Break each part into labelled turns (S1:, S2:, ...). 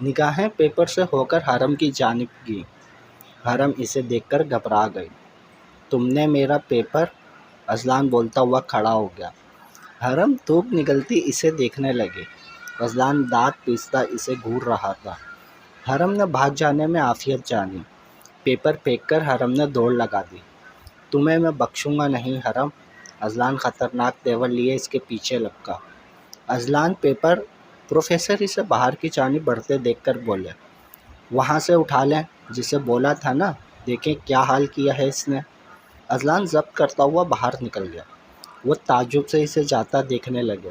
S1: نگاہیں پیپر سے ہو کر حرم کی جانب گئیں۔ حرم اسے دیکھ کر گھبرا گئی۔ تم نے میرا پیپر؟ اذلان بولتا ہوا کھڑا ہو گیا۔ حرم دھوپ نکلتی اسے دیکھنے لگے۔ اذلان دانت پیستا اسے گھور رہا تھا۔ حرم نے بھاگ جانے میں عافیت جانی۔ پیپر پھینک کر حرم نے دوڑ لگا دی۔ تمہیں میں بخشوں گا نہیں حرم۔ اذلان خطرناک تیور لیے اس کے پیچھے لپکا۔ اذلان پیپر پروفیسر اسے باہر کی جانب بڑھتے دیکھ کر بولے، وہاں سے اٹھا لیں، جسے بولا تھا نا، دیکھیں کیا حال کیا ہے اس نے۔ اذلان ضبط کرتا ہوا باہر نکل گیا۔ وہ تعجب سے اسے جاتا دیکھنے لگے۔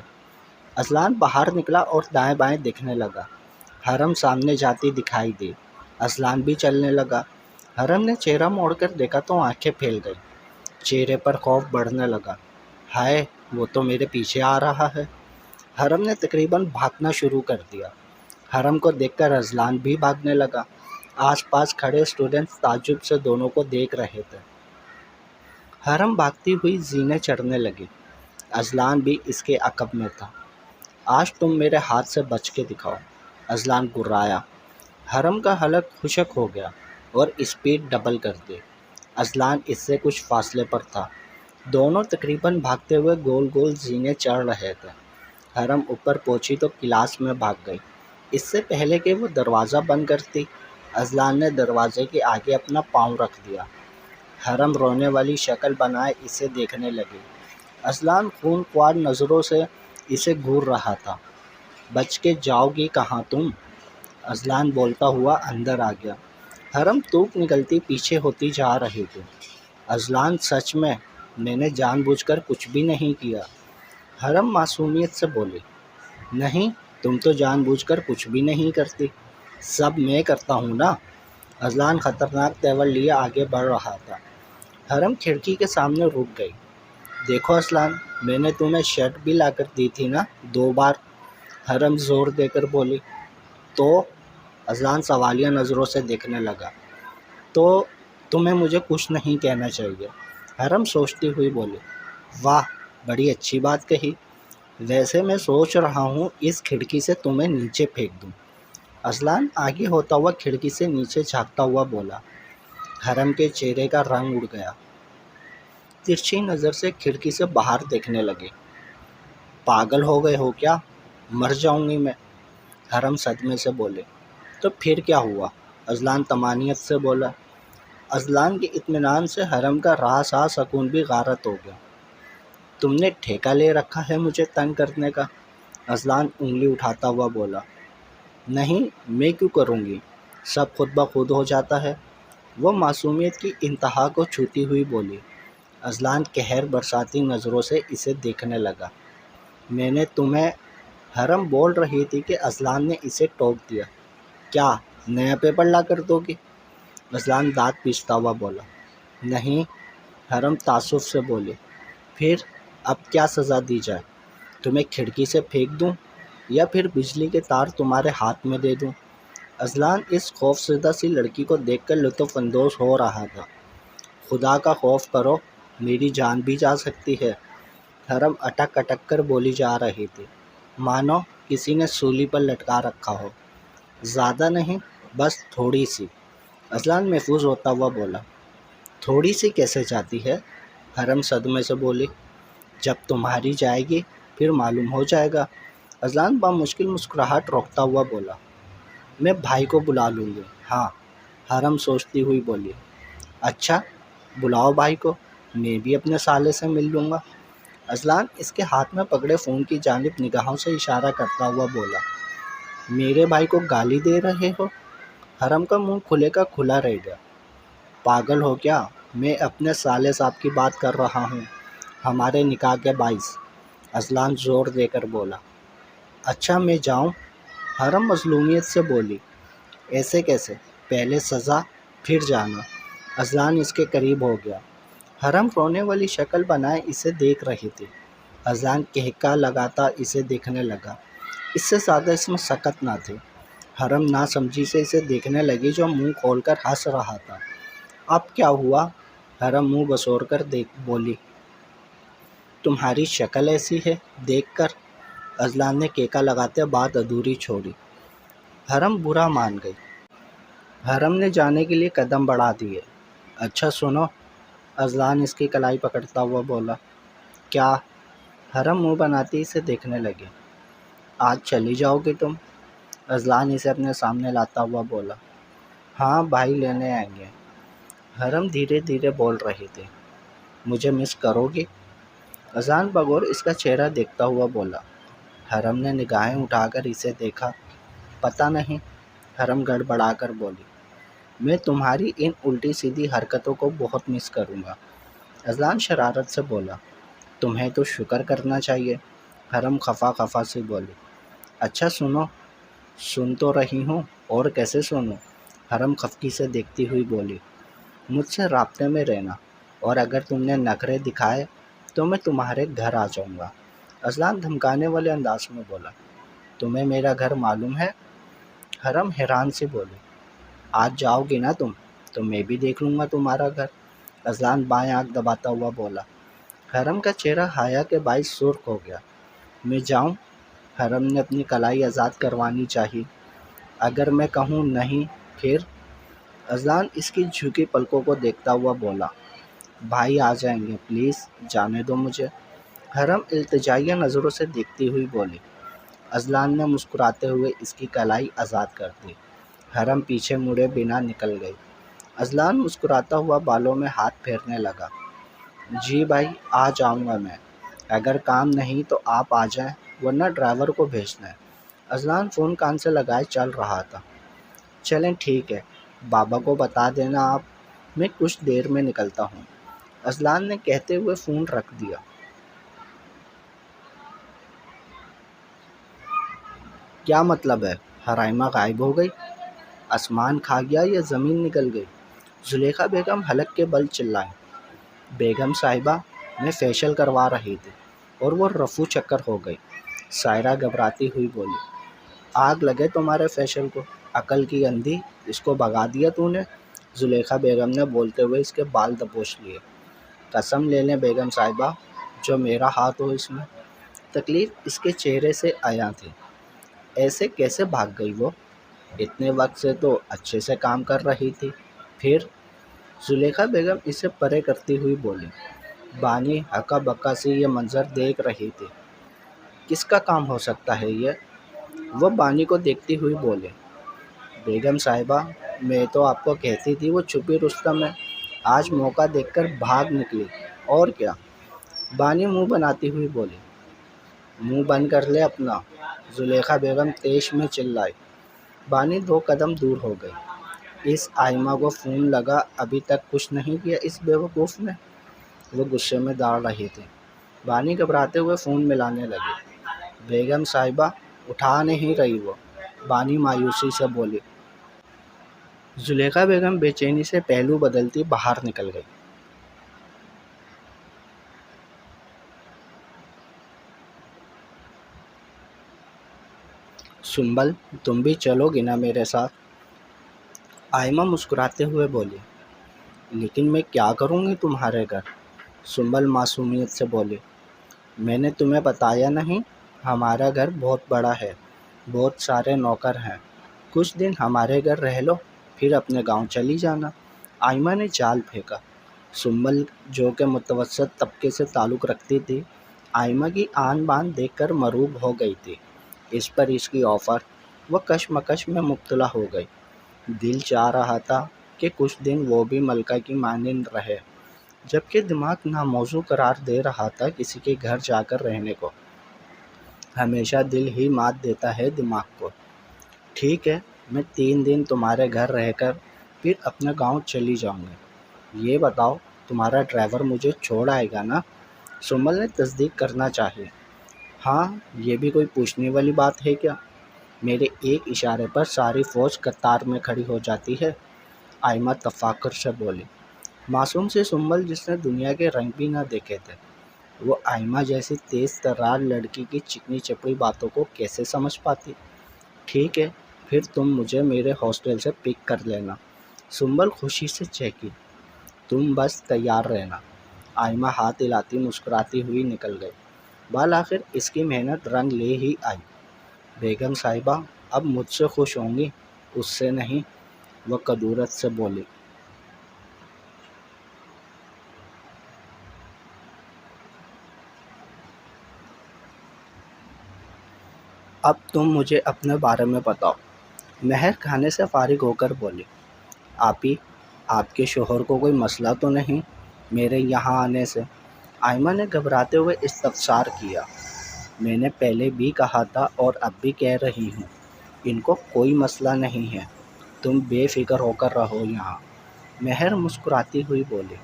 S1: اذلان باہر نکلا اور دائیں بائیں دیکھنے لگا۔ حرم سامنے جاتی دکھائی دی۔ اذلان بھی چلنے لگا۔ حرم نے چہرہ موڑ کر دیکھا تو آنکھیں پھیل گئی۔ چہرے پر خوف بڑھنے لگا۔ ہائے، وہ تو میرے پیچھے آ رہا ہے۔ حرم نے تقریباً بھاگنا شروع کر دیا۔ حرم کو دیکھ کر اذلان بھی بھاگنے لگا۔ آس پاس کھڑے اسٹوڈنٹس تعجب سے دونوں کو دیکھ رہے تھے۔ حرم بھاگتی ہوئی زینے چڑھنے لگی۔ اذلان بھی اس کے عقب میں تھا۔ آج تم میرے ہاتھ سے بچ کے دکھاؤ، اذلان گرایا۔ حرم کا حلق خشک ہو گیا اور اسپیڈ ڈبل کر دی۔ اذلان اس سے کچھ فاصلے پر تھا۔ دونوں تقریباً بھاگتے ہوئے گول گول زینے چڑھ رہے تھے۔ حرم اوپر پہنچی تو کلاس میں بھاگ گئی۔ اس سے پہلے کہ وہ دروازہ بند کرتی، اذلان نے دروازے کے آگے اپنا پاؤں رکھ دیا۔ حرم رونے والی شکل بنائے اسے دیکھنے لگی۔ اذلان خون خوار نظروں سے اسے گھور رہا تھا۔ بچ کے جاؤ گی کہاں تم؟ اذلان بولتا ہوا اندر آ گیا۔ حرم دھوپ نکلتی پیچھے ہوتی جا رہی تھی۔ اذلان سچ میں نے جان بوجھ کر کچھ بھی نہیں کیا۔ حرم معصومیت سے بولی، نہیں، تم تو جان بوجھ کر کچھ بھی نہیں کرتی، سب میں کرتا ہوں نا۔ اذلان خطرناک تیور لیے آگے بڑھ رہا تھا۔ حرم کھڑکی کے سامنے رک گئی۔ دیکھو اذلان، میں نے تمہیں شرٹ بھی لا کر دی تھی نا 2 بار۔ حرم زور دے کر بولی۔ تو؟ اذلان سوالیہ نظروں سے دیکھنے لگا۔ تو تمہیں مجھے کچھ نہیں کہنا چاہیے۔ حرم سوچتی ہوئی بولی، واہ، بڑی اچھی بات کہی۔ ویسے میں سوچ رہا ہوں اس کھڑکی سے تمہیں نیچے پھینک دوں۔ اذلان آگے ہوتا ہوا کھڑکی سے نیچے جھانکتا ہوا بولا۔ حرم کے چہرے کا رنگ اڑ گیا۔ ترچھی نظر سے کھڑکی سے باہر دیکھنے لگے۔ پاگل ہو گئے ہو کیا؟ مر جاؤں گی میں، حرم صدمے سے بولے۔ تو پھر کیا ہوا؟ اذلان طمانینت سے بولا۔ اذلان کے اطمینان سے حرم کا راحہ سکون بھی غارت ہو گیا۔ تم نے ٹھیکہ لے رکھا ہے مجھے تنگ کرنے کا؟ اذلان انگلی اٹھاتا ہوا بولا۔ نہیں، میں کیوں کروں گی، سب خود بخود ہو جاتا ہے۔ وہ معصومیت کی انتہا کو چھوتی ہوئی بولی۔ اذلان قہر برساتی نظروں سے اسے دیکھنے لگا۔ میں نے تمہیں، حرم بول رہی تھی کہ اذلان نے اسے ٹوک دیا۔ کیا نیا پیپر لا کر دو گی؟ اذلان دانت پیستا ہوا بولا۔ نہیں، حرم تعصب سے بولی۔ پھر اب کیا سزا دی جائے؟ تمہیں کھڑکی سے پھینک دوں یا پھر بجلی کے تار تمہارے ہاتھ میں دے دوں؟ اذلان اس خوف زدہ سی لڑکی کو دیکھ کر لطف اندوز ہو رہا تھا۔ خدا کا خوف کرو، میری جان بھی جا سکتی ہے۔ حرم اٹک اٹک کر بولی جا رہی تھی، مانو کسی نے سولی پر لٹکا رکھا ہو۔ زیادہ نہیں، بس تھوڑی سی، اذلان محفوظ ہوتا ہوا بولا۔ تھوڑی سی کیسے جاتی ہے؟ حرم صدمے سے بولی۔ جب تمہاری جائے گی پھر معلوم ہو جائے گا۔ اذلان بامشکل مسکراہٹ روکتا ہوا بولا۔ میں بھائی کو بلا لوں گی۔ ہاں، حرم سوچتی ہوئی بولی۔ اچھا، بلاؤ بھائی کو، میں بھی اپنے سالے سے مل لوں گا۔ اذلان اس کے ہاتھ میں پکڑے فون کی جانب نگاہوں سے اشارہ کرتا ہوا بولا۔ میرے بھائی کو گالی دے رہے ہو؟ حرم کا منہ کھلے کا کھلا رہ گیا۔ پاگل ہو کیا؟ میں اپنے سالے صاحب کی بات کر رہا ہوں، ہمارے نکاح کے باعث، اذلان زور دے کر بولا۔ اچھا میں جاؤں؟ حرم مظلومیت سے بولی۔ ایسے کیسے، پہلے سزا پھر جانا۔ اذلان اس کے قریب ہو گیا۔ حرم رونے والی شکل بنائے اسے دیکھ رہی تھی۔ اذلان کہکا لگاتا اسے دیکھنے لگا۔ اس سے زیادہ اس میں سکت نہ تھی۔ حرم ناسمجھی سے اسے دیکھنے لگی جو منہ کھول کر ہنس رہا تھا۔ اب کیا ہوا؟ حرم منہ بسور کر بولی۔ تمہاری شکل ایسی ہے دیکھ کر، اذلان نے کیکا لگاتے بات ادھوری چھوڑی۔ حرم برا مان گئی۔ حرم نے جانے کے لیے قدم بڑھا دیے۔ اچھا سنو، اذلان اس کی کلائی پکڑتا ہوا بولا۔ کیا؟ حرم منہ بناتی اسے دیکھنے لگی۔ آج چلی جاؤ گی تم؟ اذلان اسے اپنے سامنے لاتا ہوا بولا۔ ہاں بھائی لینے آئیں گے۔ حرم دھیرے دھیرے بول رہی تھی۔ مجھے مس کرو گی؟ اذان بغور اس کا چہرہ دیکھتا ہوا بولا۔ حرم نے نگاہیں اٹھا کر اسے دیکھا۔ پتہ نہیں، حرم گڑبڑا کر بولی۔ میں تمہاری ان الٹی سیدھی حرکتوں کو بہت مس کروں گا۔ اذان شرارت سے بولا۔ تمہیں تو شکر کرنا چاہیے، حرم خفا خفا سے بولی۔ اچھا سنو۔ سن تو رہی ہوں، اور کیسے سنوں؟ حرم خفگی سے دیکھتی ہوئی بولی۔ مجھ سے رابطے میں رہنا، اور اگر تم نے نخرے دکھائے تو میں تمہارے گھر آ جاؤں گا۔ اذلان دھمکانے والے انداز میں بولا۔ تمہیں میرا گھر معلوم ہے؟ حرم حیران سے بولی۔ آج جاؤ گی نا تم، تو میں بھی دیکھ لوں گا تمہارا گھر۔ اذلان بائیں آنکھ دباتا ہوا بولا۔ حرم کا چہرہ حیا کے باعث سرخ ہو گیا۔ میں جاؤں؟ حرم نے اپنی کلائی آزاد کروانی چاہی۔ اگر میں کہوں نہیں پھر؟ اذلان اس کی جھکی پلکوں کو دیکھتا ہوا بولا۔ بھائی آ جائیں گے، پلیز جانے دو مجھے۔ حرم التجائیہ نظروں سے دیکھتی ہوئی بولی۔ اذلان نے مسکراتے ہوئے اس کی کلائی آزاد کر دی۔ حرم پیچھے مڑے بنا نکل گئی۔ اذلان مسکراتا ہوا بالوں میں ہاتھ پھیرنے لگا۔ جی بھائی، آ جاؤں گا میں۔ اگر کام نہیں تو آپ آ جائیں، ورنہ ڈرائیور کو بھیجنا ہے۔ اذلان فون کان سے لگائے چل رہا تھا۔ چلیں ٹھیک ہے، بابا کو بتا دینا آپ، میں کچھ دیر میں نکلتا ہوں۔ اذلان نے کہتے ہوئے فون رکھ دیا۔ کیا مطلب ہے؟ حرائمہ غائب ہو گئی؟ آسمان کھا گیا یا زمین نکل گئی؟ زلیخا بیگم حلق کے بل چلائیں۔ بیگم صاحبہ، میں فیشل کروا رہی تھی اور وہ رفو چکر ہو گئی۔ سائرہ گھبراتی ہوئی بولی۔ آگ لگے تمہارے فیشل کو، عقل کی اندھی، اس کو بھگا دیا تو نے؟ زلیخا بیگم نے بولتے ہوئے اس کے بال دبوچ لیے۔ قسم لے لیں بیگم صاحبہ، جو میرا ہاتھ ہو اس میں۔ تکلیف اس کے چہرے سے عیاں تھی۔ ایسے کیسے بھاگ گئی وہ؟ اتنے وقت سے تو اچھے سے کام کر رہی تھی، پھر؟ زلیخا بیگم اسے پرے کرتی ہوئی بولی۔ بانی ہکا بکا سی یہ منظر دیکھ رہی تھی۔ کس کا کام ہو سکتا ہے یہ؟ وہ بانی کو دیکھتی ہوئی بولے۔ بیگم صاحبہ، میں تو آپ کو کہتی تھی وہ چھپی رستم ہے، آج موقع دیکھ کر بھاگ نکلی، اور کیا؟ بانی منہ بناتی ہوئی بولی۔ منہ بند کر لے اپنا، زلیخا بیگم تیش میں چلائی۔ بانی 2 قدم دور ہو گئی۔ اس آئمہ کو فون لگا، ابھی تک کچھ نہیں کیا اس بیوقوف نے؟ وہ غصے میں دوڑ رہی تھی۔ بانی گھبراتے ہوئے فون ملانے لگی۔ بیگم صاحبہ، اٹھا نہیں رہی وہ، بانی مایوسی سے بولی۔ زلیخا بیگم بے چینی سے پہلو بدلتی باہر نکل گئی۔ سنبل، تم بھی چلو گی نا میرے ساتھ؟ آئمہ مسکراتے ہوئے بولی۔ لیکن میں کیا کروں گی تمہارے گھر؟ سنبل معصومیت سے بولی۔ میں نے تمہیں بتایا نہیں، ہمارا گھر بہت بڑا ہے، بہت سارے نوکر ہیں، کچھ دن ہمارے گھر رہ لو، پھر اپنے گاؤں چلی جانا۔ آئمہ نے جال پھینکا۔ سنبل جو کہ متوسط طبقے سے تعلق رکھتی تھی، آئمہ کی آن بان دیکھ کر مرعوب ہو گئی تھی۔ اس پر اس کی آفر، وہ کشمکش میں مبتلا ہو گئی۔ دل چاہ رہا تھا کہ کچھ دن وہ بھی ملکہ کی مانند رہے، جبکہ دماغ ناموزوں قرار دے رہا تھا کسی کے گھر جا کر رہنے کو۔ ہمیشہ دل ہی مات دیتا ہے دماغ کو۔ ٹھیک ہے، میں 3 دن تمہارے گھر رہ کر پھر اپنے گاؤں چلی جاؤں گی۔ یہ بتاؤ، تمہارا ڈرائیور مجھے چھوڑ آئے گا نا؟ سنبل نے تصدیق کرنا چاہی۔ ہاں، یہ بھی کوئی پوچھنے والی بات ہے کیا؟ میرے ایک اشارے پر ساری فوج قطار میں کھڑی ہو جاتی ہے، آئمہ تفاخر سے بولی۔ معصوم سی سنبل، جس نے دنیا کے رنگ بھی نہ دیکھے تھے، وہ آئمہ جیسی تیز ترار لڑکی کی چکنی چپڑی باتوں کو کیسے سمجھ پاتی؟ ٹھیک ہے، پھر تم مجھے میرے ہاسٹل سے پک کر لینا۔ سنبل خوشی سے چہکی۔ تم بس تیار رہنا۔ آئمہ ہاتھ ہلاتی مسکراتی ہوئی نکل گئی۔ بالآخر اس کی محنت رنگ لے ہی آئی۔ بیگم صاحبہ، اب مجھ سے خوش ہوں گی؟ اس سے نہیں، وہ کدورت سے بولی۔ اب تم مجھے اپنے بارے میں بتاؤ۔ مہر کھانے سے فارغ ہو کر بولی۔ آپی، آپ کے شوہر کو کوئی مسئلہ تو نہیں میرے یہاں آنے سے؟ آئمہ نے گھبراتے ہوئے استفسار کیا۔ میں نے پہلے بھی کہا تھا اور اب بھی کہہ رہی ہوں، ان کو کوئی مسئلہ نہیں ہے، تم بے فکر ہو کر رہو یہاں۔ مہر مسکراتی ہوئی بولی۔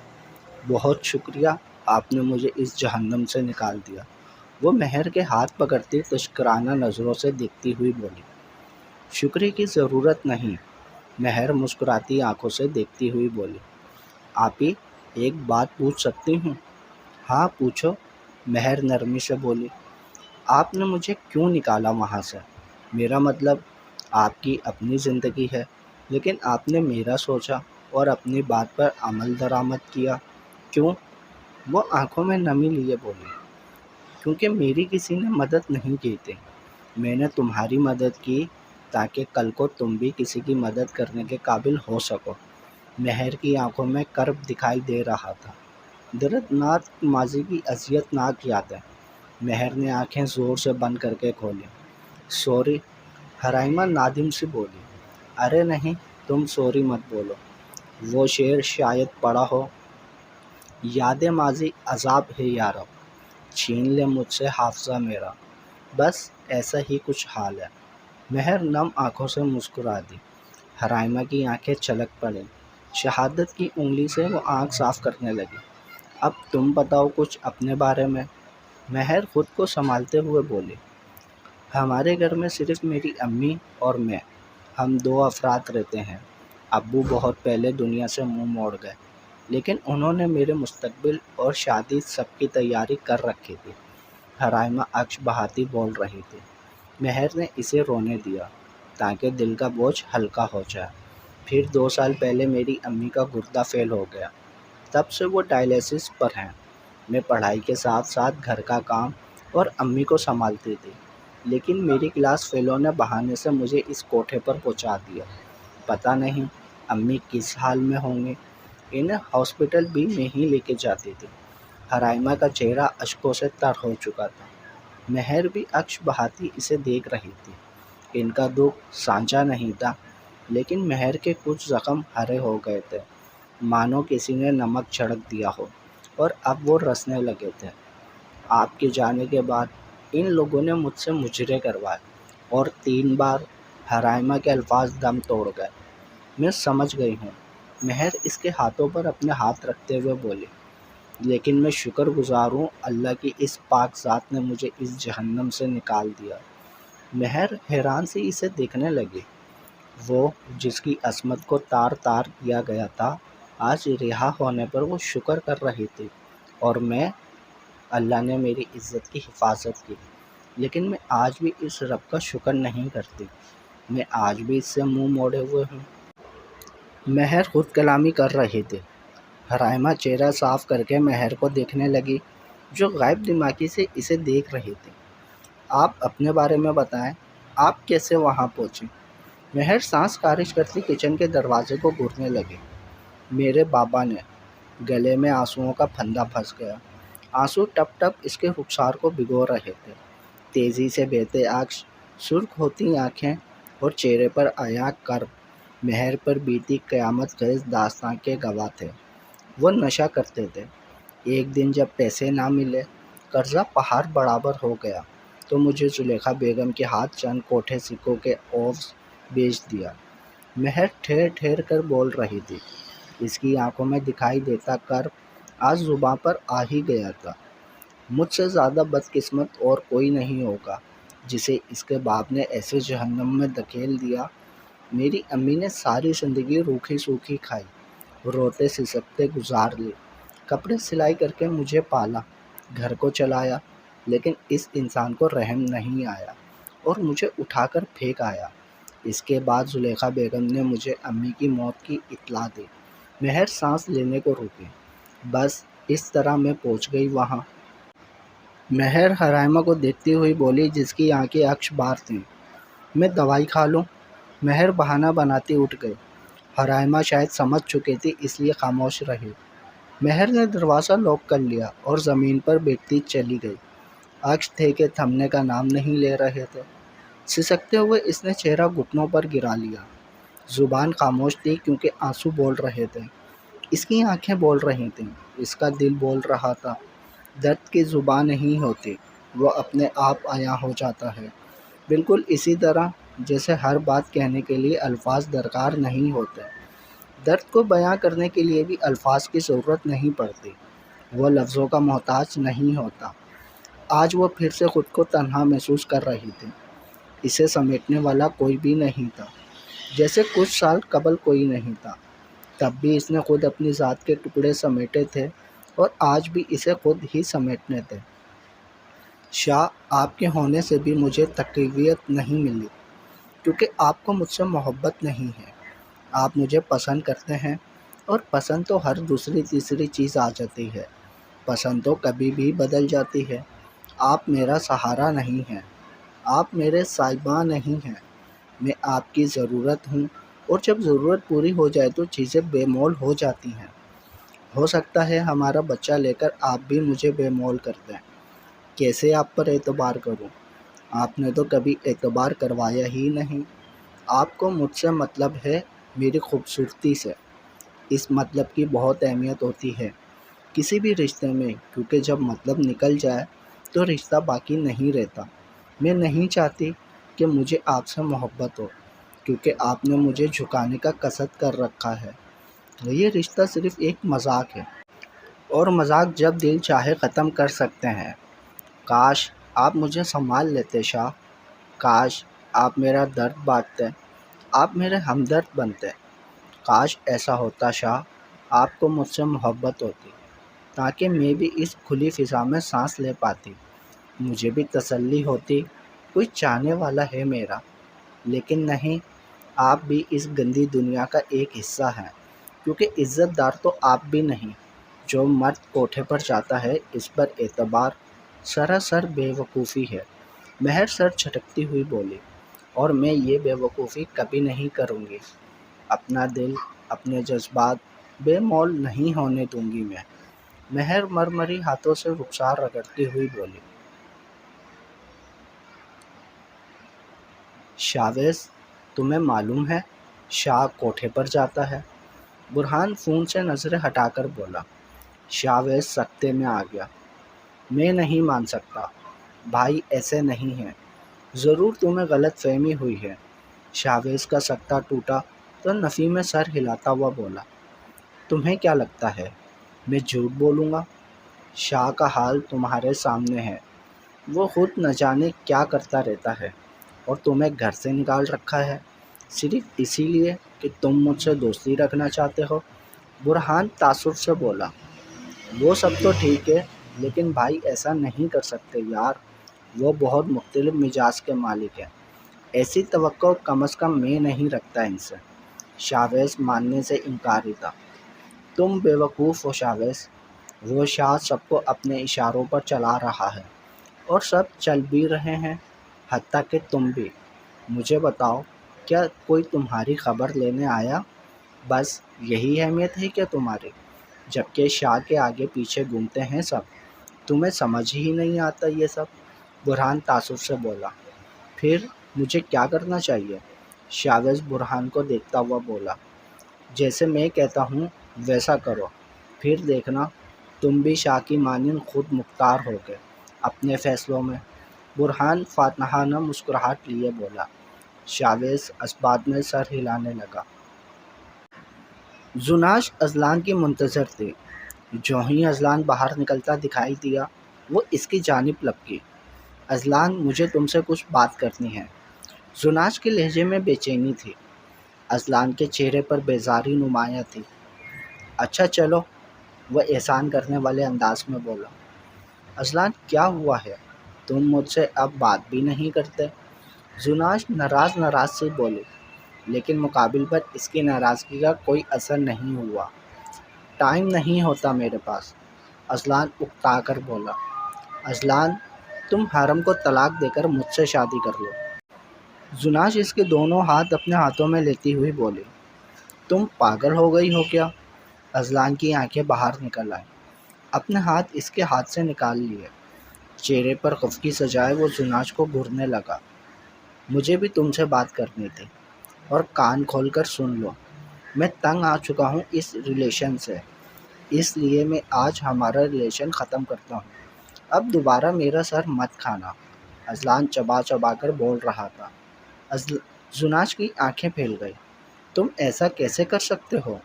S1: بہت شکریہ، آپ نے مجھے اس جہنم سے نکال دیا۔ وہ مہر کے ہاتھ پکڑتی تشکرانہ نظروں سے دیکھتی ہوئی بولی۔ شکریہ کی ضرورت نہیں، مہر مسکراتی آنکھوں سے دیکھتی ہوئی بولی۔ آپی، ایک بات پوچھ سکتی ہوں؟ ہاں پوچھو، مہر نرمی سے بولی۔ آپ نے مجھے کیوں نکالا وہاں سے؟ میرا مطلب آپ کی اپنی زندگی ہے، لیکن آپ نے میرا سوچا اور اپنی بات پر عمل درآمد کیا، کیوں؟ وہ آنکھوں میں نمی لیے بولی۔ کیونکہ میری کسی نے مدد نہیں کی تھی، میں نے تمہاری مدد کی تاکہ کل کو تم بھی کسی کی مدد کرنے کے قابل ہو سکو۔ مہر کی آنکھوں میں کرب دکھائی دے رہا تھا، دردناک ماضی کی اذیت ناک یادیں۔ مہر نے آنکھیں زور سے بند کر کے کھولی۔ سوری، حرائمہ نادم سی بولی۔ ارے نہیں، تم سوری مت بولو، وہ شعر شاید پڑھا ہو، یاد ماضی عذاب ہے یارب، چھین لے مجھ سے حافظہ میرا، بس ایسا ہی کچھ حال ہے۔ مہر نم آنکھوں سے مسکرا دی۔ حرائمہ کی آنکھیں چلک پڑیں، شہادت کی انگلی سے وہ آنکھ صاف کرنے لگی۔ اب تم بتاؤ کچھ اپنے بارے میں، مہر خود کو سنبھالتے ہوئے بولی۔ ہمارے گھر میں صرف میری امی اور میں، ہم دو افراد رہتے ہیں۔ ابو بہت پہلے دنیا سے منہ موڑ گئے، لیکن انہوں نے میرے مستقبل اور شادی سب کی تیاری کر رکھی تھی۔ حرائمہ اشک بہاتی بول رہی تھی۔ مہر نے اسے رونے دیا تاکہ دل کا بوجھ ہلکا ہو جائے۔ پھر 2 سال پہلے میری امی کا گردہ فیل ہو گیا، تب سے وہ ڈائلیسس پر ہیں۔ میں پڑھائی کے ساتھ ساتھ گھر کا کام اور امی کو سنبھالتی تھی، لیکن میری کلاس فیلوں نے بہانے سے مجھے اس کوٹھے پر پہنچا دیا۔ پتہ نہیں امی کس حال میں ہوں گی، انہیں ہاسپٹل بھی میں ہی لے کے جاتی تھی۔ حرائمہ کا چہرہ اشکوں سے تر ہو چکا تھا۔ مہر بھی اشک بہاتی اسے دیکھ رہی تھی۔ ان کا دکھ سانچا نہیں تھا، لیکن مہر کے کچھ زخم ہرے ہو گئے تھے، مانو کسی نے نمک چھڑک دیا ہو، اور اب وہ رسنے لگے تھے۔ آپ کے جانے کے بعد ان لوگوں نے مجھ سے مجرے کروائے، اور 3 بار۔ حرائمہ کے الفاظ دم توڑ گئے۔ میں سمجھ گئی ہوں، مہر اس کے ہاتھوں پر اپنے ہاتھ رکھتے ہوئے بولی، لیکن میں شکر گزار ہوں اللہ کی اس پاک ذات نے مجھے اس جہنم سے نکال دیا۔ مہر حیران سی اسے دیکھنے لگی۔ وہ جس کی عصمت کو تار تار کیا گیا تھا، آج رہا ہونے پر وہ شکر کر رہی تھی، اور میں، اللہ نے میری عزت کی حفاظت کی، لیکن میں آج بھی اس رب کا شکر نہیں کرتی، میں آج بھی اس سے منہ موڑے ہوئے ہوں۔ مہر خود کلامی کر رہی تھی۔ حرائمہ چہرہ صاف کر کے مہر کو دیکھنے لگی، جو غائب دماغی سے اسے دیکھ رہی تھی۔ آپ اپنے بارے میں بتائیں، آپ کیسے وہاں پہنچی؟ مہر سانس خارج کرتی کچن کے دروازے کو گھورنے لگی۔ میرے بابا نے، گلے میں آنسوؤں کا پھندا پھنس گیا۔ آنسو ٹپ ٹپ اس کے رخسار کو بھگو رہے تھے۔ تیزی سے بہتے اشک، سرخ ہوتی آنکھیں اور چہرے پر عیاں کرب مہر پر بیتی قیامت خیز داستان کے گواہ تھے۔ وہ نشہ کرتے تھے۔ ایک دن جب پیسے نہ ملے، قرضہ پہاڑ برابر ہو گیا، تو مجھے زلیخا بیگم کے ہاتھ چند کوٹھے سکوں کے عوض بیچ دیا۔ مہر ٹھہر ٹھہر کر بول رہی تھی، اس کی آنکھوں میں دکھائی دیتا کرب آج زباں پر آ ہی گیا تھا۔ مجھ سے زیادہ بدقسمت اور کوئی نہیں ہوگا جسے اس کے باپ نے ایسے جہنم میں دھکیل دیا۔ میری امی نے ساری زندگی روکھی سوکھی کھائی، روتے سسکتے گزار لی، کپڑے سلائی کر کے مجھے پالا، گھر کو چلایا، لیکن اس انسان کو رحم نہیں آیا اور مجھے اٹھا کر پھینک آیا۔ اس کے بعد زلیخا بیگم نے مجھے امی کی موت کی اطلاع دی۔ مہر سانس لینے کو روکی۔ بس اس طرح میں پہنچ گئی وہاں۔ مہر حرائمہ کو دیکھتی ہوئی بولی، جس کی آنکھیں اشک بار تھیں۔ میں دوائی کھا لوں؟ مہر بہانہ بناتی اٹھ گئی۔ حرائمہ شاید سمجھ چکی تھی اس لیے خاموش رہی۔ مہر نے دروازہ لاک کر لیا اور زمین پر بیٹھتی چلی گئی۔ عکس تھے کہ تھمنے کا نام نہیں لے رہے تھے۔ سسکتے ہوئے اس نے چہرہ گھٹنوں پر گرا لیا۔ زبان خاموش تھی کیونکہ آنسو بول رہے تھے۔ اس کی آنکھیں بول رہی تھیں، اس کا دل بول رہا تھا۔ درد کی زبان نہیں ہوتی، وہ اپنے آپ عیاں ہو جاتا ہے، بالکل اسی طرح جیسے ہر بات کہنے کے لیے الفاظ درکار نہیں ہوتے۔ درد کو بیاں کرنے کے لیے بھی الفاظ کی ضرورت نہیں پڑتی، وہ لفظوں کا محتاج نہیں ہوتا۔ آج وہ پھر سے خود کو تنہا محسوس کر رہی تھی۔ اسے سمیٹنے والا کوئی بھی نہیں تھا، جیسے کچھ سال قبل کوئی نہیں تھا۔ تب بھی اس نے خود اپنی ذات کے ٹکڑے سمیٹے تھے اور آج بھی اسے خود ہی سمیٹنے تھے۔ شاہ، آپ کے ہونے سے بھی مجھے تقویت نہیں ملی، کیونکہ آپ کو مجھ سے محبت نہیں ہے۔ آپ مجھے پسند کرتے ہیں، اور پسند تو ہر دوسری تیسری چیز آ جاتی ہے، پسند تو کبھی بھی بدل جاتی ہے۔ آپ میرا سہارا نہیں ہیں، آپ میرے صاحباں نہیں ہیں، میں آپ کی ضرورت ہوں، اور جب ضرورت پوری ہو جائے تو چیزیں بے مول ہو جاتی ہیں۔ ہو سکتا ہے ہمارا بچہ لے کر آپ بھی مجھے بے مول کر دیں۔ کیسے آپ پر اعتبار کروں؟ آپ نے تو کبھی اعتبار کروایا ہی نہیں۔ آپ کو مجھ سے مطلب ہے، میری خوبصورتی سے۔ اس مطلب کی بہت اہمیت ہوتی ہے کسی بھی رشتے میں، کیونکہ جب مطلب نکل جائے تو رشتہ باقی نہیں رہتا۔ میں نہیں چاہتی کہ مجھے آپ سے محبت ہو، کیونکہ آپ نے مجھے جھکانے کا قصد کر رکھا ہے۔ یہ رشتہ صرف ایک مذاق ہے، اور مذاق جب دل چاہے ختم کر سکتے ہیں۔ کاش آپ مجھے سنبھال لیتے شاہ، کاش آپ میرا درد بانٹتے، آپ میرے ہمدرد بنتے۔ کاش ایسا ہوتا شاہ، آپ کو مجھ سے محبت ہوتی، تاکہ میں بھی اس کھلی فضا میں سانس لے پاتی، مجھے بھی تسلی ہوتی، کوئی چاہنے والا ہے میرا۔ لیکن نہیں، آپ بھی اس گندی دنیا کا ایک حصہ ہیں، کیونکہ عزت دار تو آپ بھی نہیں۔ جو مرد کوٹھے پر جاتا ہے، اس پر اعتبار سراسر بے وقوفی ہے۔ مہر سر جھٹکتی ہوئی بولی، اور میں یہ بے وقوفی کبھی نہیں کروں گی۔ اپنا دل، اپنے جذبات بے مول نہیں ہونے دوں گی میں۔ مہر مرمری ہاتھوں سے رخسار رگڑتی ہوئی بولی۔ شاویز، تمہیں معلوم ہے شاہ کوٹھے پر جاتا ہے؟ برہان فون سے نظریں ہٹا کر بولا۔ شاویز سکتے میں آ گیا۔ میں نہیں مان سکتا، بھائی ایسے نہیں ہیں، ضرور تمہیں غلط فہمی ہوئی ہے۔ شاویز کا سکتہ ٹوٹا تو نفی میں سر ہلاتا ہوا بولا، تمہیں کیا لگتا ہے میں جھوٹ بولوں گا؟ شاہ کا حال تمہارے سامنے ہے، وہ خود نہ جانے کیا کرتا رہتا ہے، اور تمہیں گھر سے نکال رکھا ہے صرف اسی لیے کہ تم مجھ سے دوستی رکھنا چاہتے ہو۔ برہان تعصب سے بولا، وہ سب تو ٹھیک ہے، لیکن بھائی ایسا نہیں کر سکتے یار، وہ بہت مختلف مزاج کے مالک ہیں، ایسی توقع کم از کم میں نہیں رکھتا ان سے۔ شاویز ماننے سے انکاری تھا۔ تم بے وقوف ہو شاویز، وہ شاہ سب کو اپنے اشاروں پر چلا رہا ہے، اور سب چل بھی رہے ہیں، حتیٰ کہ تم بھی۔ مجھے بتاؤ، کیا کوئی تمہاری خبر لینے آیا؟ بس یہی اہمیت ہے کیا تمہاری؟ جبکہ شاہ کے آگے پیچھے گھومتے ہیں سب، تمہیں سمجھ ہی نہیں آتا یہ سب۔ برہان تعصب سے بولا، پھر مجھے کیا کرنا چاہیے؟ شاویز برہان کو دیکھتا ہوا بولا، جیسے میں کہتا ہوں ویسا کرو، پھر دیکھنا تم بھی شاہ کی مانند خود مختار ہوگے اپنے فیصلوں میں۔ برہان فاتحانہ مسکراہٹ لیے بولا۔ شاویز اسبات میں سر ہلانے لگا۔ زناش اذلان کی منتظر تھی۔ جو ہی اذلان باہر نکلتا دکھائی دیا، وہ اس کی جانب لپکی۔ اذلان، مجھے تم سے کچھ بات کرنی ہے۔ زناش کے لہجے میں بے چینی تھی۔ اذلان کے چہرے پر بیزاری نمایاں تھی۔ اچھا چلو، وہ احسان کرنے والے انداز میں بولا۔ اذلان، کیا ہوا ہے؟ تم مجھ سے اب بات بھی نہیں کرتے؟ زناش ناراض سے بولی، لیکن مقابل پر اس کی ناراضگی کا کوئی اثر نہیں ہوا۔ ٹائم نہیں ہوتا میرے پاس، اذلان اکتا کر بولا۔ اذلان، تم حرم کو طلاق دے کر مجھ سے شادی کر لو۔ زناش اس کے دونوں ہاتھ اپنے ہاتھوں میں لیتی ہوئی بولی، تم پاگل ہو گئی ہو کیا؟ اذلان کی آنکھیں باہر نکل آئیں۔ اپنے ہاتھ اس کے ہاتھ سے نکال لیے، چہرے پر خفگی سجائے وہ زناش کو گھورنے لگا۔ مجھے بھی تم سے بات کرنی تھی، اور کان کھول کر سن لو، میں تنگ آ چکا ہوں اس ریلیشن سے، اس لیے میں آج ہمارا ریلیشن ختم کرتا ہوں۔ اب دوبارہ میرا سر مت کھانا۔ اذلان چبا چبا کر بول رہا تھا۔ زناش کی آنکھیں پھیل گئی۔ تم ایسا کیسے کر سکتے ہو؟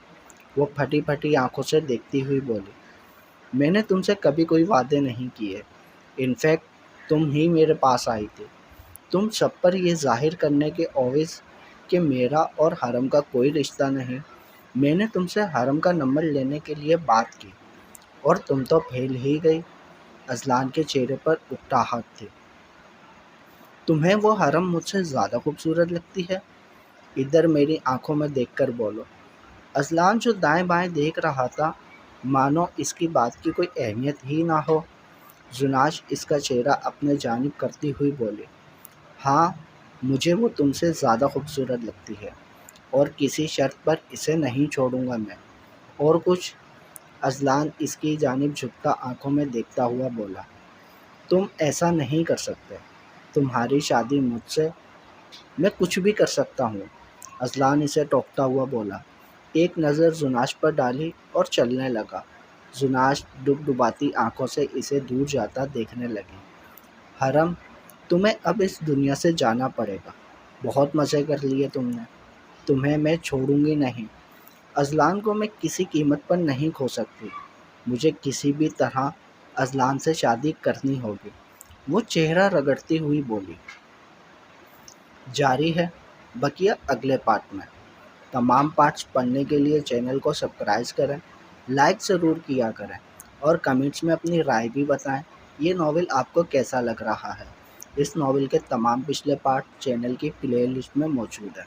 S1: وہ پھٹی پھٹی آنکھوں سے دیکھتی ہوئی بولی، میں نے تم سے کبھی کوئی وعدے نہیں کیے، انفیکٹ تم ہی میرے پاس آئی تھی، تم سب پر یہ ظاہر کرنے کے عوض کہ میرا اور حرم کا کوئی رشتہ نہیں، میں نے تم سے حرم کا نمبر لینے کے لیے بات کی، اور تم تو پھیل ہی گئی۔ اذلان کے چہرے پر اکتاہٹ تھی۔ تمہیں وہ حرم مجھ سے زیادہ خوبصورت لگتی ہے؟ ادھر میری آنکھوں میں دیکھ کر بولو۔ اذلان جو دائیں بائیں دیکھ رہا تھا، مانو اس کی بات کی کوئی اہمیت ہی نہ ہو۔ زناش اس کا چہرہ اپنے جانب کرتی ہوئی بولی، ہاں مجھے وہ تم سے زیادہ خوبصورت لگتی ہے، اور کسی شرط پر اسے نہیں چھوڑوں گا میں۔ اور کچھ؟ اذلان اس کی جانب جھکتا آنکھوں میں دیکھتا ہوا بولا، تم ایسا نہیں کر سکتے، تمہاری شادی مجھ سے، میں کچھ بھی کر سکتا ہوں۔ اذلان اسے ٹوکتا ہوا بولا، ایک نظر زناش پر ڈالی اور چلنے لگا۔ زناش ڈبڈباتی آنکھوں سے اسے دور جاتا دیکھنے لگی۔ حرم، تمہیں اب اس دنیا سے جانا پڑے گا، بہت مزے کر لیے تم نے، تمہیں میں چھوڑوں گی نہیں۔ اذلان کو میں کسی قیمت پر نہیں کھو سکتی، مجھے کسی بھی طرح اذلان سے شادی کرنی ہوگی، وہ چہرہ رگڑتی ہوئی بولی۔ جاری ہے بقیہ اگلے پارٹ میں۔ تمام پارٹس پڑھنے کے لیے چینل کو سبسکرائب کریں، لائک ضرور کیا کریں، اور کمنٹس میں اپنی رائے بھی بتائیں یہ ناول آپ کو کیسا لگ رہا ہے۔ اس ناول کے تمام پچھلے پارٹ چینل کی پلے لسٹ میں موجود ہیں۔